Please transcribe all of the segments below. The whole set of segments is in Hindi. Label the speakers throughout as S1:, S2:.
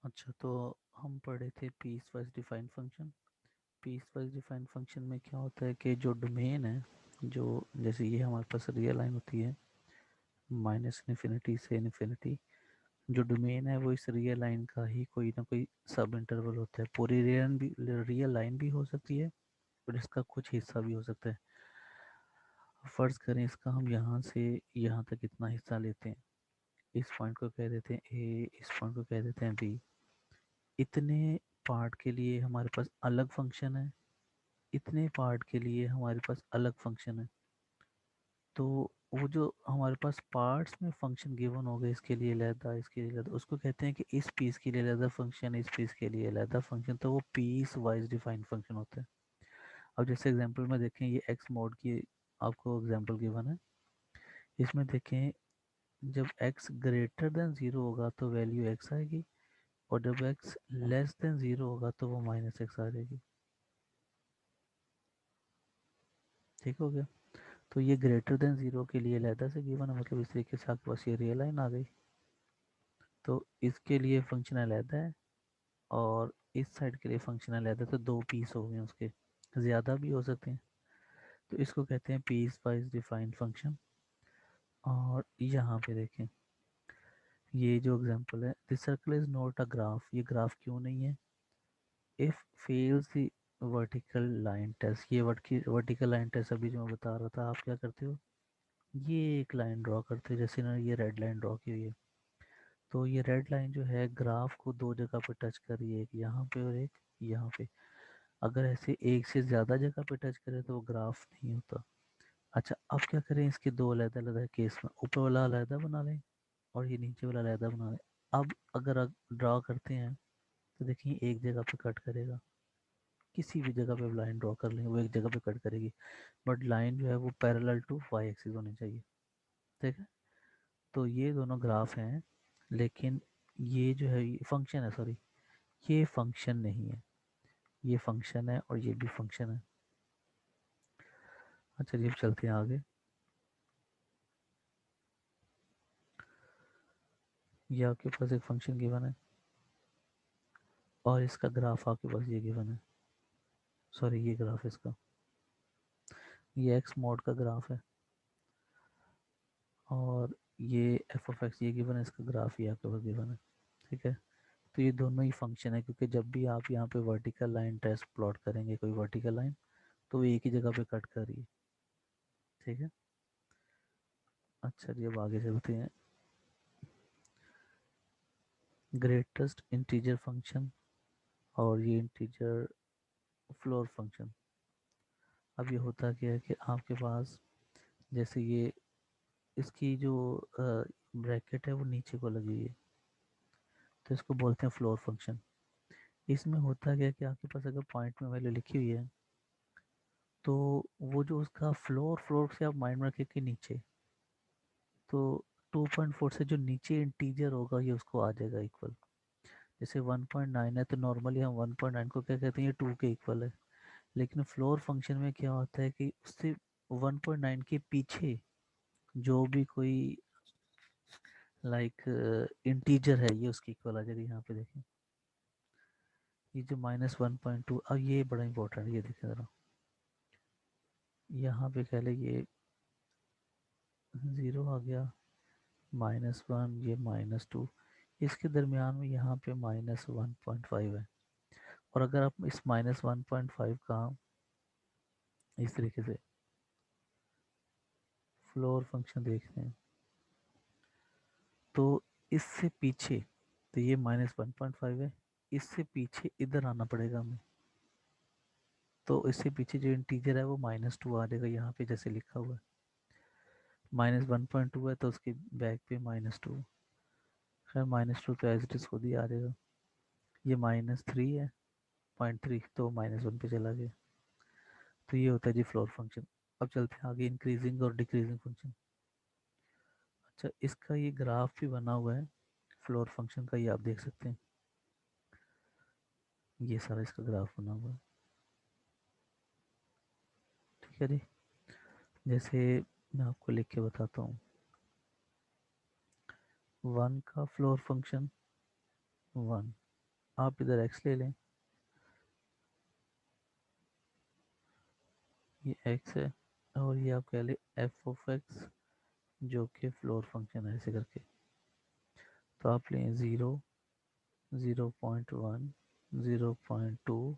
S1: अच्छा, तो हम पढ़े थे piecewise defined function. Piecewise defined function में क्या होता है कि जो डोमेन है, जो जैसे ये हमारे पास रियल लाइन होती है माइनस इन्फिनिटी से इन्फिनिटी, जो डोमेन है वो इस रियल लाइन का ही कोई ना कोई सब इंटरवल होता है। पूरी रियल लाइन भी हो सकती है और इसका कुछ हिस्सा भी हो सकता है। फर्ज करें इसका हम यहाँ से यहाँ तक इतना हिस्सा लेते हैं, इस पॉइंट को कह देते हैं ए, इस पॉइंट को कह देते हैं बी। इतने पार्ट के लिए हमारे पास अलग फंक्शन है, इतने पार्ट के लिए हमारे पास अलग फंक्शन है। तो वो जो हमारे पास पार्ट्स में फंक्शन गिवन हो गए, इसके लिए लैदा, इसके लिए लैदा, उसको कहते हैं कि इस पीस के लिए लैदा फंक्शन, इस पीस के लिए लैदा फंक्शन। तो वो पीस वाइज डिफाइंड फंक्शन होता है। अब जैसे एग्जांपल में देखें, ये एक्स मोड की आपको एग्जांपल गिवन है। इसमें देखें, जब x ग्रेटर देन ज़ीरो होगा तो वैल्यू x आएगी, और जब x लेस देन ज़ीरो होगा तो वो माइनस एक्स आ जाएगी। ठीक हो गया। तो ये ग्रेटर देन ज़ीरो के लिए लैदा से गिवन है, मतलब इस तरीके से आपके पास ये रियल लाइन आ गई। तो इसके लिए फंक्शन अलहदा है और इस साइड के लिए फंक्शन अलहदा, तो दो पीस हो गए उसके, ज़्यादा भी हो सकते हैं। तो इसको कहते हैं पीस वाइज डिफाइंड फंक्शन। और यहाँ पे देखें, ये जो एग्जांपल है, this circle is not a graph, ये ग्राफ क्यों नहीं है? If fails the vertical line test, ये वर्टिकल लाइन टेस्ट अभी जो मैं बता रहा था, आप क्या करते हो, ये एक लाइन ड्रॉ करते हो, जैसे ना ये रेड लाइन ड्रॉ की हुई है। तो ये रेड लाइन जो है ग्राफ को दो जगह पे टच कर रही है, एक यहाँ पे और एक यहाँ पे। अगर ऐसे एक से ज़्यादा जगह पे टच करे तो वो ग्राफ नहीं होता। अच्छा, अब क्या करें, इसके दो अलग-अलग केस में, ऊपर वाला अलग बना लें और ये नीचे वाला अलग बना लें। अब अगर ड्रा करते हैं तो देखिए एक जगह पे कट करेगा, किसी भी जगह पे लाइन ड्रॉ कर लें वो एक जगह पे कट करेगी, बट लाइन जो है वो पैरेलल टू वाई एक्सिस होनी चाहिए। ठीक है। तो ये दोनों ग्राफ हैं, लेकिन ये जो है फंक्शन है, सॉरी, ये फंक्शन नहीं है, ये फंक्शन है और ये भी फंक्शन है। अच्छा जी, अब चलते हैं आगे। ये आपके पास एक फंक्शन गिवन है और इसका ग्राफ आपके पास ये गिवन है, सॉरी ये ग्राफ इसका, ये एक्स मॉड का ग्राफ है और ये एफ ऑफ एक्स ये गिवन है, इसका ग्राफ ये आपके पास गिवन है। ठीक है। तो ये दोनों ही फंक्शन है, क्योंकि जब भी आप यहाँ पे वर्टिकल लाइन टेस्ट प्लॉट करेंगे, कोई वर्टिकल लाइन, तो वो एक ही जगह पे कट कर रही है। ठीक है। अच्छा जी, अब आगे चलते हैं। ग्रेटेस्ट इंटीजर फंक्शन और ये इंटीजर फ्लोर फंक्शन। अब ये होता क्या है कि आपके पास जैसे ये इसकी जो ब्रैकेट है वो नीचे को लगी हुई है, तो इसको बोलते हैं फ्लोर फंक्शन। इसमें होता क्या है कि आपके पास अगर पॉइंट में वैल्यू लिखी हुई है, तो वो जो उसका फ्लोर, फ्लोर से आप माइंड में रखें कि नीचे, तो 2.4 से जो नीचे इंटीजर होगा ये उसको आ जाएगा इक्वल। जैसे 1.9 है तो नॉर्मली हम 1.9 को क्या कहते हैं, ये 2 के इक्वल है। लेकिन फ्लोर फंक्शन में क्या होता है कि उससे 1.9 के पीछे जो भी कोई लाइक इंटीजर है ये उसकी इक्वल आ जाएगी। यहाँ पे देखें, ये जो -1.2, अब ये बड़ा इंपॉर्टेंट है, ये देखें ज़रा, यहाँ पे कह ले ये 0 आ गया, -1, ये -2, इसके दरमियान में यहाँ पे -1.5 है। और अगर आप इस -1.5 का इस तरीके से फ्लोर फंक्शन देखते हैं, तो इससे पीछे, तो ये -1.5 है, इससे पीछे इधर आना पड़ेगा हमें। तो इससे पीछे जो इंटीजर है वो -2 आ जाएगा, यहाँ पे जैसे लिखा हुआ है। -1.2 है तो उसके बैक पे -2, खैर -2 तो एज इट इज खुद ही आ जाएगा। ये -3 है, 0.3, तो -1 पे चला गया। तो ये होता है जी फ्लोर फंक्शन। अब चलते हैं आगे, इंक्रीजिंग और डिक्रीजिंग फंक्शन। अच्छा, इसका ये ग्राफ भी बना हुआ है फ्लोर फंक्शन का, ये आप देख सकते हैं, ये सारा इसका ग्राफ बना हुआ है। ठीक है जी। जैसे मैं आपको लिख के बताता हूँ, 1 का फ्लोर फंक्शन 1, आप इधर x ले लें, ये x है, और ये आप कह लें एफ ऑफ एक्स, जो कि फ्लोर फंक्शन है, ऐसे करके। तो आप लें 0, 0.1, 0.2,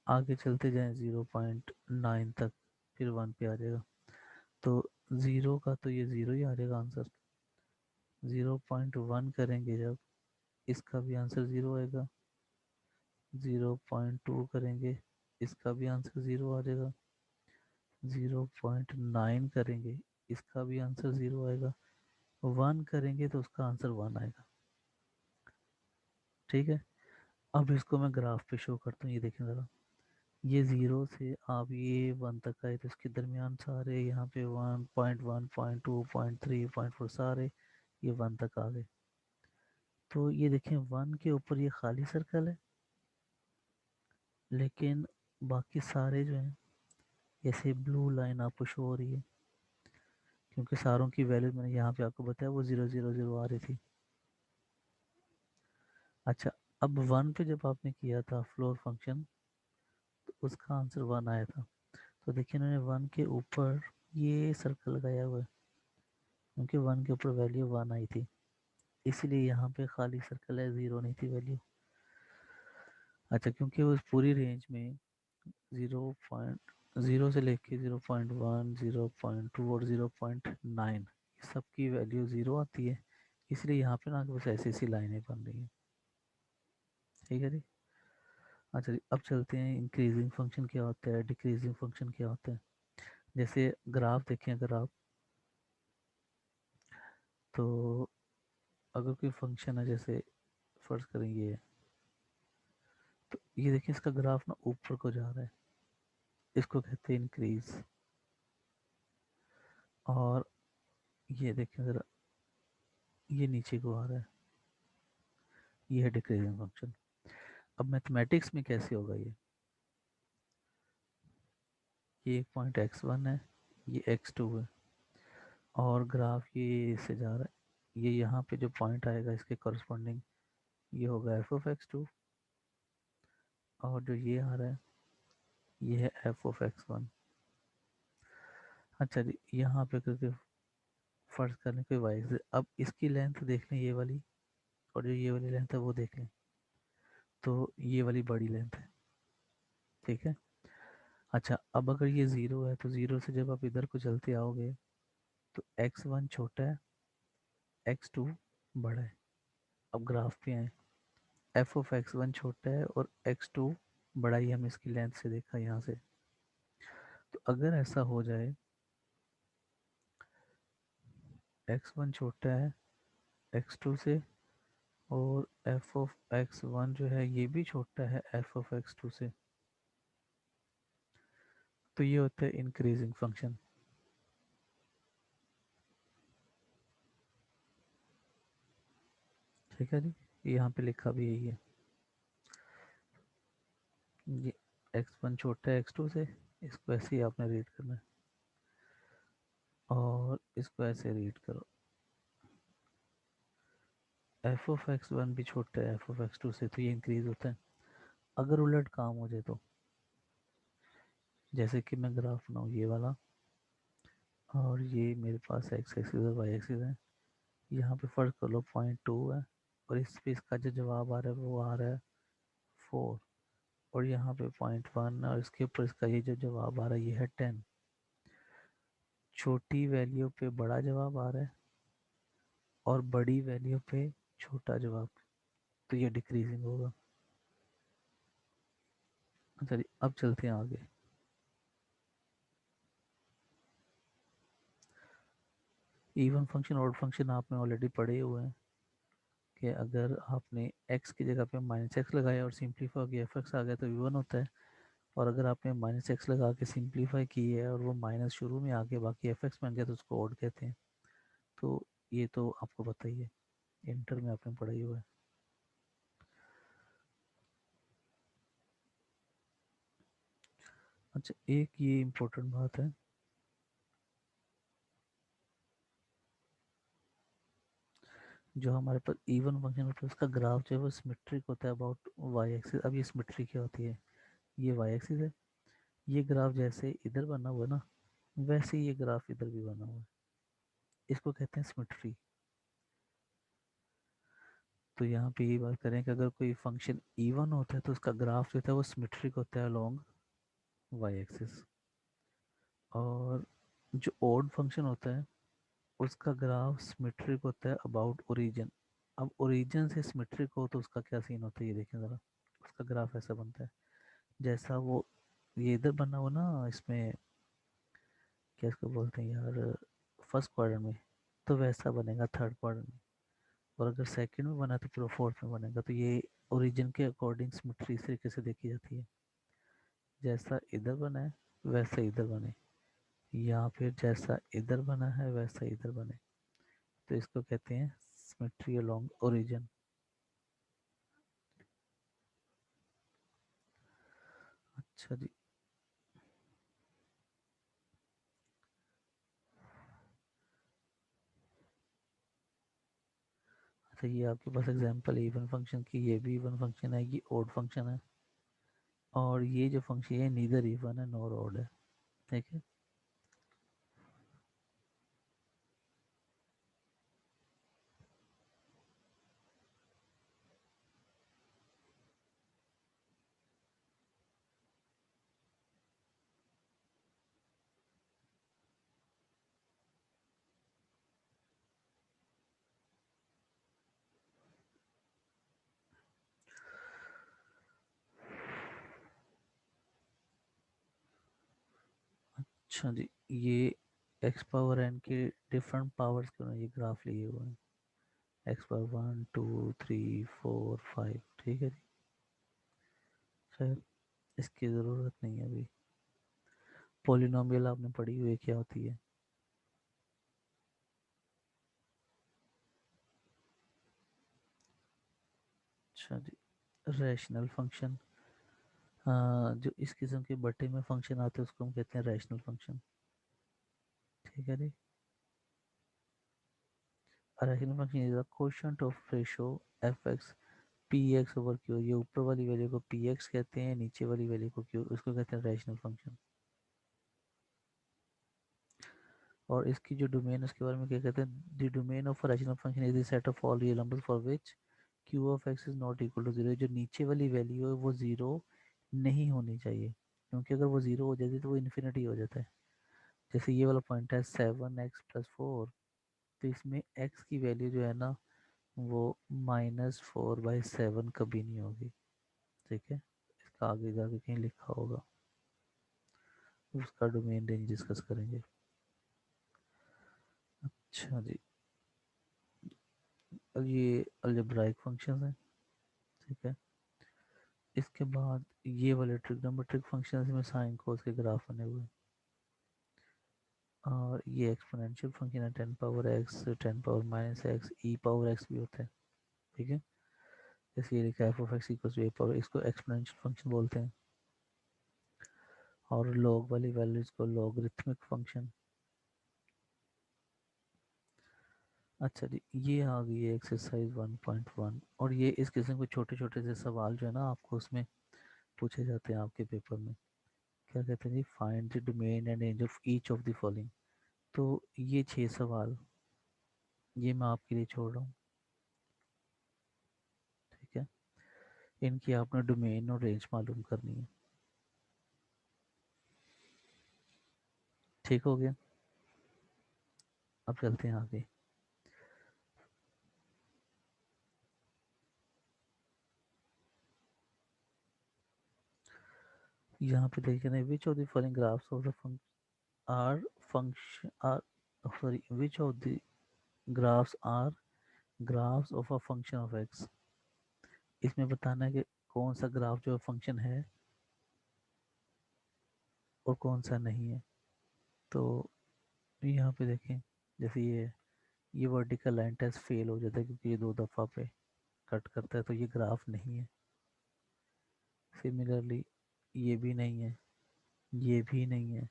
S1: आगे चलते जाएं 0.9 तक, फिर 1 पे आ जाएगा। तो 0 का तो ये 0 ही आ जाएगा आंसर। 0.1 करेंगे जब, इसका भी आंसर 0 आएगा। 0.2 करेंगे, इसका भी आंसर 0 आ जाएगा। 0.9 करेंगे, इसका भी आंसर 0 आएगा। 1 करेंगे तो उसका आंसर 1 आएगा। ठीक है, अब इसको मैं ग्राफ पे शो करता हूँ, ये देखें ज़रा। ये 0 से आप ये 1 तक आए, तो इसके दरमियान सारे यहाँ पे 1.1, 0.2, 0.3, 0.4 सारे ये 1 तक आ गए। तो ये देखें 1 के ऊपर ये खाली सर्कल है, लेकिन बाकी सारे जो हैं, जैसे ब्लू लाइन आपको शो हो रही है, क्योंकि सारों की वैल्यू मैंने यहाँ पे आपको बताया वो 0, 0, 0 आ रही थी। अच्छा, अब 1 पे जब आपने किया था फ्लोर फंक्शन, तो उसका आंसर 1 आया था। तो देखिए इन्होंने 1 के ऊपर ये सर्कल लगाया हुआ है, क्योंकि 1 के ऊपर वैल्यू 1 आई थी, इसलिए यहाँ पे खाली सर्कल है, 0 नहीं थी वैल्यू। अच्छा, क्योंकि उस पूरी रेंज में 0.0 से लेके 0.1, 0.2 और 0.9 सबकी वैल्यू 0 आती है, इसलिए यहाँ पे ना बस ऐसी ऐसी लाइनें बन रही हैं। ठीक है जी। अच्छा जी, अब चलते हैं इंक्रीजिंग फंक्शन क्या होता है, डिक्रीजिंग फंक्शन क्या होता है। जैसे ग्राफ देखें अगर आप, तो अगर कोई फंक्शन है, जैसे फर्ज करेंगे, तो ये देखिए इसका ग्राफ ना ऊपर को जा रहा है, इसको कहते हैं इंक्रीज। और ये देखें ज़रा, ये नीचे को आ रहा है, ये है डिक्रीजिंग फंक्शन। अब मैथमेटिक्स में कैसे होगा ये एक पॉइंट x1 है, ये x2 है, और ग्राफ ये इससे जा रहा है, ये यहाँ पे जो पॉइंट आएगा इसके कॉरस्पॉन्डिंग ये होगा एफ ऑफ x2, और जो ये आ रहा है ये है एफ ऑफ x1। अच्छा जी, यहाँ पे करके फर्ज करने कोई वाई एक्सिस, अब इसकी लेंथ देख लें ये वाली, और जो ये वाली लेंथ है वो देख लें, तो ये वाली बड़ी लेंथ है। ठीक है। अच्छा, अब अगर ये 0 है, तो 0 से जब आप इधर को चलते आओगे, तो x1 छोटा है, x2 बड़ा है। अब ग्राफ पे आए, एफ ऑफ x1 छोटा है और x2 बड़ा ही, हम इसकी लेंथ से देखा यहाँ से। तो अगर ऐसा हो जाए, x1 छोटा है x2 से, और एफ ऑफ x1 जो है ये भी छोटा है एफ ऑफ x2 से, तो ये होता है इंक्रीजिंग फंक्शन। ठीक है जी, यहाँ पे लिखा भी यही है, ये x1 छोटा है x2 से, इसको ऐसे ही आपने रीड करना है, और इसको ऐसे रीड करो, एफ ऑफ x1 भी छोटा है एफ ऑफ x2 से, तो ये इंक्रीज होता है। अगर उलट काम हो जाए, तो जैसे कि मैं ग्राफ बनाऊँ ये वाला, और ये मेरे पास एक्स एक्सिस और वाई एक्सिस है, यहाँ पे फर्क कर लो 0.2 है, और इस पे इसका जो जवाब आ रहा है वो आ रहा है 4, और यहाँ पे 0.1, और इसके ऊपर इसका ये जो जवाब आ रहा है ये है 10। छोटी वैल्यू पे बड़ा जवाब आ रहा है, और बड़ी वैल्यू पे छोटा जवाब, तो ये डिक्रीजिंग होगा। चलिए अब चलते हैं आगे। इवन फंक्शन, ऑड फंक्शन आपने ऑलरेडी पढ़े हुए हैं, कि अगर आपने x की जगह पे माइनस एक्स लगाया और सिंप्लीफाई किया, एफ एक्स आ गया, तो v1 होता है। और अगर आपने माइनस एक्स लगा के सिंप्लीफाई की है और वो माइनस शुरू में आके बाकी एफ एक्स बन गया, तो उसको ऑड कहते हैं। तो ये तो आपको पता ही है, इंटर में आपने पढ़ा ही हुआ है। अच्छा, एक ये इम्पोर्टेंट बात है, जो हमारे पास इवन फंक्शन होता है उसका ग्राफ जो है वो सिमेट्रिक होता है अबाउट वाई एक्सिस। अब ये सिमेट्री क्या होती है, ये वाई एक्सिस है, ये ग्राफ जैसे इधर बना हुआ है ना, वैसे ही ये ग्राफ इधर भी बना हुआ है, इसको कहते हैं सिमेट्री। तो यहाँ पे ये बात करें कि अगर कोई फंक्शन इवन होता है तो उसका ग्राफ जो होता है वो सिमेट्रिक होता है अलोंग वाई एक्सिस, और जो ओड फंक्शन होता है उसका ग्राफ सिमेट्रिक होता है अबाउट ओरिजिन। अब ओरिजिन से सिमेट्रिक हो तो उसका क्या सीन होता है, ये देखें ज़रा। उसका ग्राफ ऐसा बनता है, जैसा वो ये इधर बना हुआ ना, इसमें क्या इसको बोलते हैं यार, फर्स्ट क्वाड्रेंट में, तो वैसा बनेगा थर्ड क्वाड्रेंट में। और अगर सेकंड में बना तो पूरा फोर्थ में बनेगा। तो ये ओरिजिन के अकॉर्डिंग सिमेट्री इस तरीके से देखी जाती है, जैसा इधर बना है वैसा इधर बने, या फिर जैसा इधर बना है वैसा इधर बने। तो इसको कहते हैं सिमेट्री अलोंग ओरिजिन। अच्छा जी। अच्छा, ये आपके पास एग्जांपल है इवन फंक्शन की, ये भी इवन फंक्शन है, ये ओड फंक्शन है, और ये जो फंक्शन है नीदर इवन है नॉर ओड है। ठीक है। अच्छा जी, ये एक्स पावर एन के डिफरेंट पावर्स क्यों ये ग्राफ लिए हुए हैं, एक्स पावर 1 2 3 4 5। ठीक है जी। खैर, इसकी ज़रूरत नहीं है अभी। पॉलिनोमियल आपने पढ़ी हुई है, क्या होती है? अच्छा जी, रैशनल फंक्शन। जो इस किस्म के बटे में फंक्शन आते हैं उसको हम कहते हैं रैशनल फंक्शन। ठीक है जी। Rational function is the coefficient of ratio f x p x over q. ये ऊपर वाली वैल्यू को पी एक्स कहते हैं, नीचे वाली वैल्यू को क्यू, उसको कहते हैं रैशनल फंक्शन। और इसकी जो डोमेन, उसके बारे में क्या कहते हैं, the domain of rational function is the set of all real numbers for which Q of X is not equal to zero. जो नीचे वाली वैल्यू है वो ज़ीरो नहीं होनी चाहिए, क्योंकि अगर वो ज़ीरो हो जाती है तो वो इन्फिनिटी हो जाता है। जैसे ये वाला पॉइंट है 7x+4, तो इसमें x की वैल्यू जो है ना वो -4/7 कभी नहीं होगी। ठीक है, इसका आगे जाके कहीं लिखा होगा, उसका डोमेन रेंज डिस्कस करेंगे। अच्छा जी, अब ये अलजेब्राइक फंक्शन है। ठीक है। इसके बाद ये वाले ट्रिग्नोमेट्रिक फंक्शन में साइन कोस के ग्राफ बने हुए हैं। और ये एक्सपोनेंशियल फंक्शन है, 10 पावर x, 10 पावर -x, ई पावर एक्स भी होता है। ठीक है। जैसे ये लिखा है f(x)=a पावर, इसको एक्सपोनेंशियल फंक्शन बोलते हैं। और लॉग वाली वैल्यूज को लॉगरिथमिक फंक्शन। अच्छा जी, ये आ गई है एक्सरसाइज 1.1, और ये इस किस्म के छोटे छोटे से सवाल जो है ना आपको उसमें पूछे जाते हैं आपके पेपर में। क्या कहते हैं जी, find the domain and range of each of the following. तो ये 6 सवाल ये मैं आपके लिए छोड़ रहा हूँ। ठीक है। इनकी आपने डोमेन और रेंज मालूम करनी है। ठीक हो गया। अब चलते हैं आगे। यहाँ पे देखिए ना, which of the following graphs of the R function are, sorry, which of the graphs are graphs of a function of X. इसमें बताना है कि कौन सा ग्राफ जो फंक्शन है और कौन सा नहीं है। तो यहाँ पे देखें, जैसे ये वर्टिकल लाइन टेस्ट फेल हो जाता है क्योंकि ये 2 दफ़ा पे कट करता है, तो ये ग्राफ नहीं है। सिमिलरली ये भी नहीं है, ये भी नहीं है,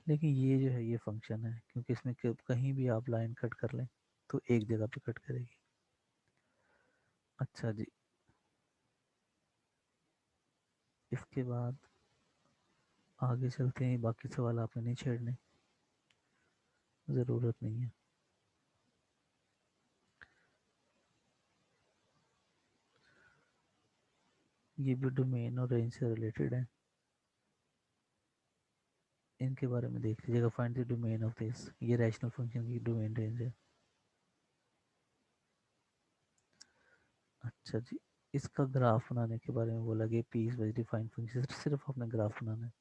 S1: लेकिन ये जो है ये फंक्शन है, क्योंकि इसमें कहीं भी आप लाइन कट कर लें तो एक जगह पे कट करेगी। अच्छा जी, इसके बाद आगे चलते हैं, बाकी सवाल आपने नहीं छेड़ने, ज़रूरत नहीं है। ये भी डोमेन और रेंज से रिलेटेड है, इनके बारे में देख लीजिएगा। Find the domain of this, ये रैशनल फंक्शन की डोमेन रेंज है। अच्छा जी, इसका ग्राफ बनाने के बारे में बोला गया, पीस वाइज डिफाइंड फंक्शन, सिर्फ आपने ग्राफ बनाना है।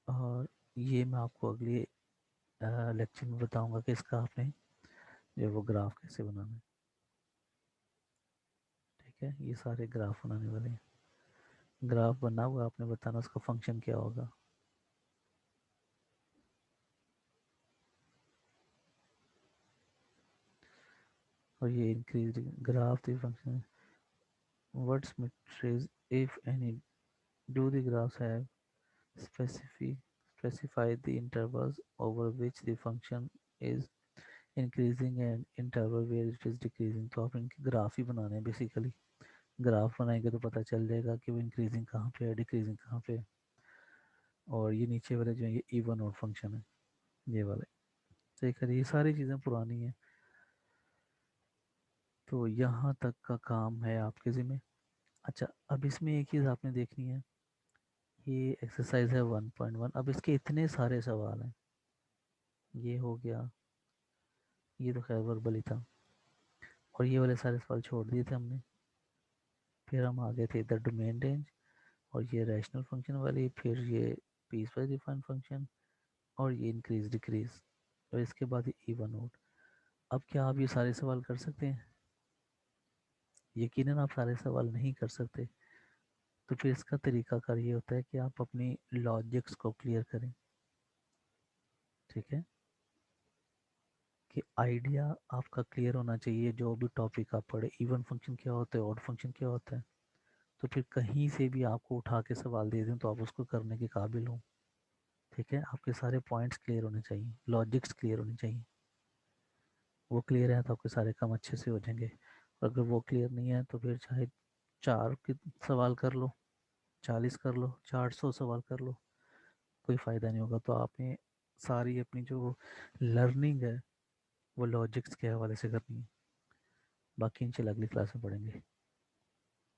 S1: और ये मैं आपको अगले लेक्चर में बताऊंगा कि इसका आपने जो वो ग्राफ कैसे बनाना है। ठीक है, ये सारे ग्राफ बनाने वाले हैं। ग्राफ बना हुआ, आपने बताना उसका फंक्शन क्या होगा। और ये increase graph the function what's matrix if any do the graphs have specific specify the intervals over which the function is increasing and interval where it is decreasing। तो आप इनके ग्राफ ही बनाने हैं बेसिकली। ग्राफ बनाएंगे तो पता चल जाएगा कि वो इंक्रीजिंग कहाँ पे है, डिक्रीजिंग कहाँ पे है। और ये नीचे वाले जो है ये इवन और फंक्शन है, ये वाले। तो ये सारी चीज़ें पुरानी हैं, तो यहाँ तक का काम है आपके ज़िम्मे। अच्छा, अब इसमें एक चीज़ आपने देखनी है, ये एक्सरसाइज है 1.1। अब इसके इतने सारे सवाल हैं, ये हो गया, ये तो खैर वर्बल ही था, और ये वाले सारे सवाल छोड़ दिए थे हमने। फिर हम आगे थे द डोमेन रेंज, और ये रैशनल फंक्शन वाली, फिर ये पीस वाइज डिफाइंड फंक्शन, और ये इंक्रीज डिक्रीज, और इसके बाद ये इवन आउट। अब क्या आप ये सारे सवाल कर सकते हैं? यकीनन आप सारे सवाल नहीं कर सकते। तो फिर इसका तरीकाकार ये होता है कि आप अपनी लॉजिक्स को क्लियर करें। ठीक है, कि आइडिया आपका क्लियर होना चाहिए, जो भी टॉपिक आप पढ़े, इवन फंक्शन क्या होता है, ऑड फंक्शन क्या होता है। तो फिर कहीं से भी आपको उठा के सवाल दे दें तो आप उसको करने के काबिल हो। ठीक है, आपके सारे पॉइंट्स क्लियर होने चाहिए, लॉजिक्स क्लियर होने चाहिए। वो क्लियर है तो आपके सारे काम अच्छे से हो जाएंगे। और अगर वो क्लियर नहीं है तो फिर चाहे 4 सवाल कर लो, 40 कर लो, 400 सवाल कर लो, कोई फ़ायदा नहीं होगा। तो आपने सारी अपनी जो लर्निंग है वो लॉजिक्स के हवाले से करनी है। बाकी इंशाल्लाह अगली क्लास में पढ़ेंगे।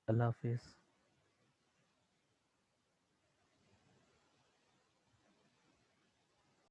S1: अल्लाह हाफिज़।